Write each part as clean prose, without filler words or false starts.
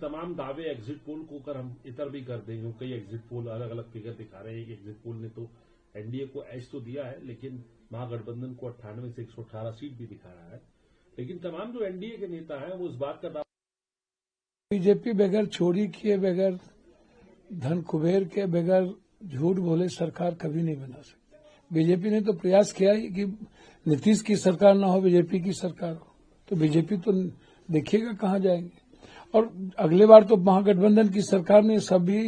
तमाम दावे exit poll को अगर हम इतर भी कर दें, क्योंकि कई एग्जिट पोल अलग अलग फिगर दिखा रहे हैं। एक एग्जिट पोल ने तो एनडीए को एज तो दिया है, लेकिन महागठबंधन को 98 से 118 सीट भी दिखा रहा है। लेकिन तमाम जो एनडीए के नेता हैं वो इस बात का दावा, बीजेपी बगैर चोरी किए, बगैर धन कुबेर के, बगैर झूठ बोले सरकार कभी नहीं बना सकती। बीजेपी ने तो प्रयास किया ही कि नीतीश की सरकार ना हो, बीजेपी की सरकार हो। तो बीजेपी तो देखिएगा कहाँ जाएंगे। और अगले बार तो महागठबंधन की सरकार ने सभी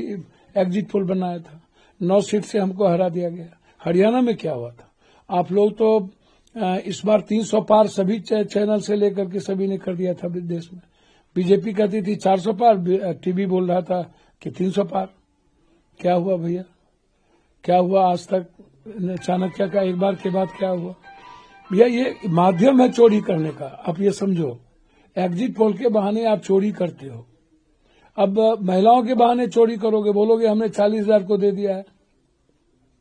एग्जिट पोल बनाया था, 9 सीट से हमको हरा दिया गया। हरियाणा में क्या हुआ था? आप लोग तो इस बार 300 पार सभी चैनल से लेकर के सभी ने कर दिया था देश में। बीजेपी कहती थी 400 पार, टीवी बोल रहा था कि 300 पार। क्या हुआ भैया? क्या हुआ आज तक? चाणक्य का एक बार के बाद क्या हुआ भैया? ये माध्यम है चोरी करने का। आप ये समझो, एग्जिट पोल के बहाने आप चोरी करते हो। अब महिलाओं के बहाने चोरी करोगे, बोलोगे हमने 40,000 को दे दिया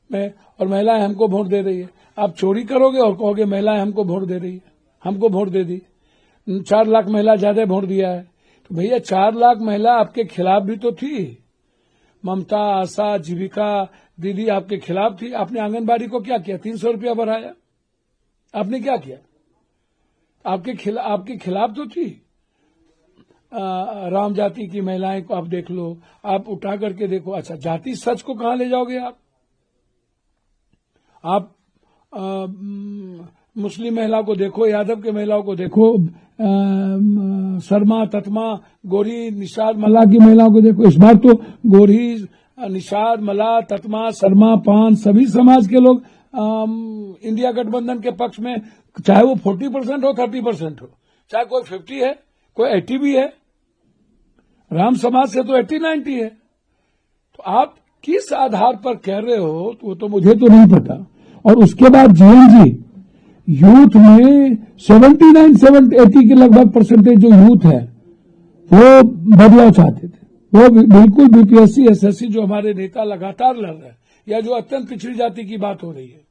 है और महिलाएं हमको वोट दे रही है। आप चोरी करोगे और कहोगे महिलाएं हमको वोट दे रही है, हमको वोट दे दी। 4 लाख महिला ज्यादा वोट दिया है। तो भैया 4 लाख महिला आपके खिलाफ भी तो थी। ममता, आशा, जीविका दीदी आपके खिलाफ थी। आपने आंगनबाड़ी को क्या किया? 300 रुपया बढ़ाया। आपने क्या किया? आपके खिलाफ तो थी। राम जाति की महिलाएं को आप देख लो, आप उठा करके देखो। अच्छा, जाति सच को कहां ले जाओगे आप मुस्लिम महिला को देखो, यादव के महिलाओं को देखो, शर्मा, ततमा, गोरी, निषाद, मला की महिलाओं को देखो। इस बार तो गोरी, निषाद, मला, ततमा, शर्मा, पान सभी समाज के लोग इंडिया गठबंधन के पक्ष में, चाहे वो 40% हो, 30% हो, चाहे कोई 50 है, कोई 80 भी है। राम समाज से तो 80-90 है। तो आप किस आधार पर कह रहे हो वो तो मुझे तो नहीं पता। और उसके बाद जीएनजी यूथ में 79-80 के लगभग परसेंटेज जो यूथ है वो बदलाव चाहते थे। वो बिल्कुल बीपीएससी, एसएससी जो हमारे नेता लगातार लड़ रहे हैं, या जो अत्यंत पिछड़ी जाति की बात हो रही है,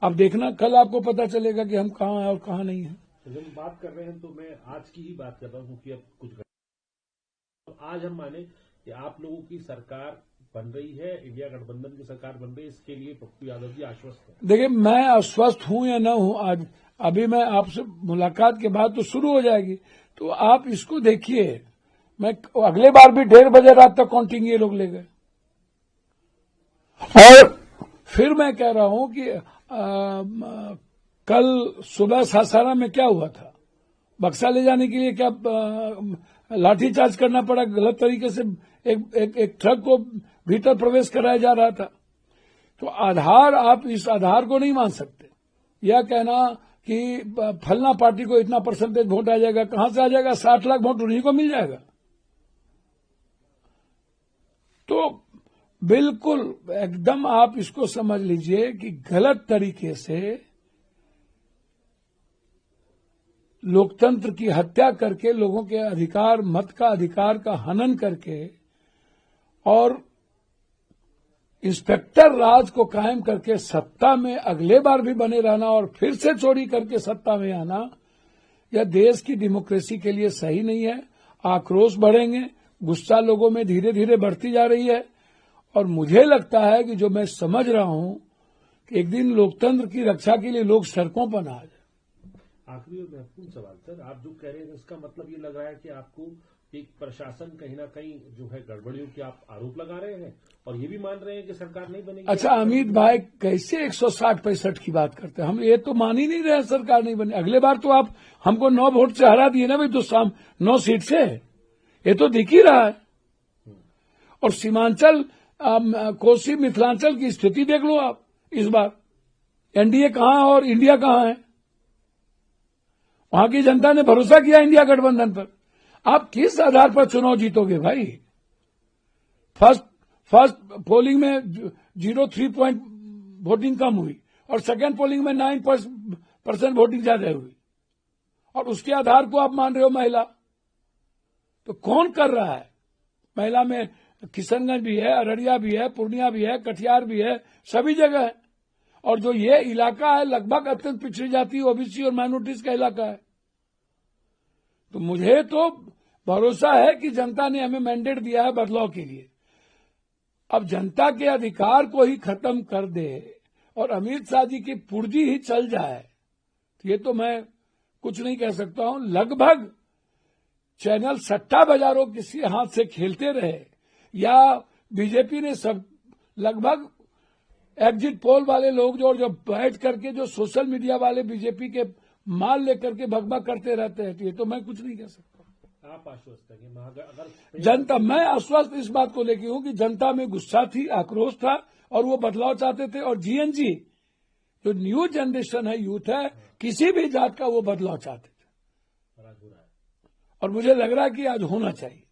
अब देखना कल आपको पता चलेगा कि हम कहाँ हैं और कहाँ नहीं हैं। जब बात कर रहे हैं तो मैं आज की ही बात कर रहा हूँ, क्योंकि अब कुछ आज हम माने कि आप लोगों की सरकार बन रही है, इंडिया गठबंधन की सरकार बन रही है, इसके लिए पप्पू यादव जी आश्वस्त है। देखिए, मैं आश्वस्त हूं या न हूं, आज अभी मैं आपसे मुलाकात के बाद तो शुरू हो जाएगी। तो आप इसको देखिए, मैं अगले बार भी 1:30 बजे रात तक काउंटिंग ये लोग ले गए। और फिर मैं कह रहा हूं कि कल सुबह सासाराम में क्या हुआ था? बक्सा ले जाने के लिए क्या लाठीचार्ज करना पड़ा? गलत तरीके से एक ट्रक को भीतर प्रवेश कराया जा रहा था। तो आधार, आप इस आधार को नहीं मान सकते। यह कहना कि फलना पार्टी को इतना परसेंटेज वोट आ जाएगा, कहां से आ जाएगा? 60 लाख वोट उन्हीं को मिल जाएगा। तो बिल्कुल एकदम आप इसको समझ लीजिए कि गलत तरीके से लोकतंत्र की हत्या करके, लोगों के अधिकार, मत का अधिकार का हनन करके और इंस्पेक्टर राज को कायम करके सत्ता में अगले बार भी बने रहना और फिर से चोरी करके सत्ता में आना, यह देश की डेमोक्रेसी के लिए सही नहीं है। आक्रोश बढ़ेंगे, गुस्सा लोगों में धीरे धीरे बढ़ती जा रही है। और मुझे लगता है कि जो मैं समझ रहा हूं कि एक दिन लोकतंत्र की रक्षा के लिए लोग सड़कों पर ना आ जाए। आखिरी और महत्वपूर्ण सवाल सर, आप जो कह रहे हैं इसका मतलब ये लग रहा है कि आपको एक प्रशासन कहीं ना कहीं जो है गड़बड़ियों के आप आरोप लगा रहे हैं और ये भी मान रहे हैं कि सरकार नहीं बनेगी। अच्छा अमित भाई, कैसे 160-65 की बात करते हैं? हम ये तो मान ही नहीं रहे सरकार नहीं बने। अगले बार तो आप हमको 9 वोट से हरा दिए ना भाई, तो 9 सीट से, ये तो दिख ही रहा है। और सीमांचल, कोसी, मिथिलांचल की स्थिति देख लो आप। इस बार एनडीए कहां और इंडिया कहां है? वहां की जनता ने भरोसा किया इंडिया गठबंधन पर। आप किस आधार पर चुनाव जीतोगे भाई? फर्स्ट पोलिंग में 0.3 पॉइंट वोटिंग कम हुई और सेकेंड पोलिंग में 9% वोटिंग ज्यादा हुई, और उसके आधार को आप मान रहे हो महिला। तो कौन कर रहा है? महिला में किशनगंज भी है, अररिया भी है, पूर्णिया भी है, कटिहार भी है, सभी जगह है। और जो ये इलाका है लगभग अत्यंत पिछड़ी जाति, ओबीसी और माइनॉरिटीज का इलाका है। तो मुझे तो भरोसा है कि जनता ने हमें मैंडेट दिया है बदलाव के लिए। अब जनता के अधिकार को ही खत्म कर दे और अमित शाह जी की पुर्जी ही चल जाए, तो ये तो मैं कुछ नहीं कह सकता हूं। लगभग चैनल सट्टा बाजारों किसी हाथ से खेलते रहे या बीजेपी ने सब लगभग एग्जिट पोल वाले लोग जो बैठ करके जो सोशल मीडिया वाले बीजेपी के माल लेकर के भगभग करते रहते हैं, तो ये तो मैं कुछ नहीं कह सकता। आप आश्वस्त हैं कि अगर जनता, मैं आश्वस्त इस बात को लेकर हूं कि जनता में गुस्सा थी, आक्रोश था और वो बदलाव चाहते थे। और जीएनजी जो न्यू जनरेशन है, यूथ है, किसी भी जात का वो बदलाव चाहते थे हो रहा है और मुझे लग रहा है कि आज होना चाहिए।